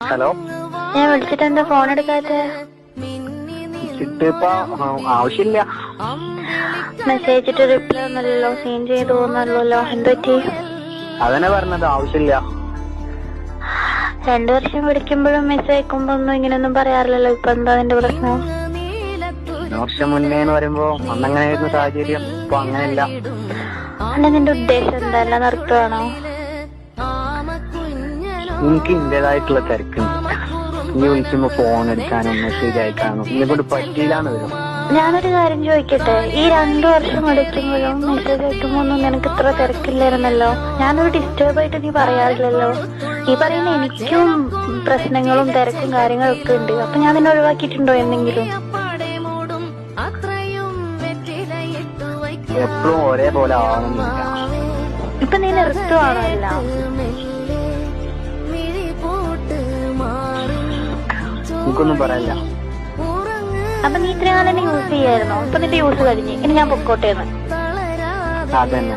Hello, ഞാൻ വിളിച്ചിട്ട് എന്താ ഫോൺ എടുക്കാത്ത? ഇപ്പൊ ആവശ്യമില്ല. മെസ്സേജിട്ട് റിപ്ലൈ ഒന്നല്ലോ, സീൻ ചെയ്തു പോകുന്നല്ലോ. എന്തുപറ്റി? അതന്നെ പറഞ്ഞത്, ആവശ്യമില്ല. 2 വർഷം വിളിക്കുമ്പോഴും മെസ്സേജ് അയക്കുമ്പോ ഒന്നും ഇങ്ങനെയൊന്നും പറയാറില്ലല്ലോ. ഇപ്പൊ എന്താ അതിന്റെ പ്രശ്നം? 1 വർഷം മുന്നേന്ന് പറയുമ്പോ അന്നങ്ങനെയായിരുന്നു സാഹചര്യം, ഇപ്പൊ അങ്ങനെയല്ല. അല്ല, നിന്റെ ഉദ്ദേശം എന്താ? എല്ലാം നിർത്തുവാണോ? എനിക്ക് ഇന്റേതായിട്ടുള്ള തിരക്കുണ്ട്. നീ വിളിക്കുമ്പോ ഫോൺ എടുക്കാനും മെസ്സേജ് അയക്കാനും ഇന്നെക്കൊണ്ട് പറ്റിയില്ലാന്ന് വരും. ഞാനൊരു കാര്യം ചോദിക്കട്ടെ, ഈ 2 വർഷം വിളിക്കുമ്പോഴും മെസ്സേജ് അയക്കുമ്പോ ഒന്നും നിനക്ക് ഇത്ര തിരക്കില്ലായിരുന്നല്ലോ. ഞാനൊരു ഡിസ്റ്റർബ് ആയിട്ട് നീ പറയാറില്ലല്ലോ. നീ പറയുന്ന എനിക്കും പ്രശ്നങ്ങളും തിരക്കും കാര്യങ്ങളൊക്കെ ഉണ്ട്. അപ്പൊ ഞാൻ നിന്നെ ഒഴിവാക്കിയിട്ടുണ്ടോ എന്തെങ്കിലും? എപ്പോഴും ഒരേപോലെ ആവണമെന്നില്ല. ഇപ്പൊ നീ നിർത്തുവാണോ എല്ലാം? എനിക്കൊന്നും പറയല്ല. അപ്പൊ നീ ഇത്രയും കാലം യൂസ് ചെയ്യായിരുന്നോ? ഇപ്പൊ നിന്റെ യൂസ് കഴിഞ്ഞ്, ഇനി ഞാൻ പൊക്കോട്ടേന്ന്. അതന്നെ.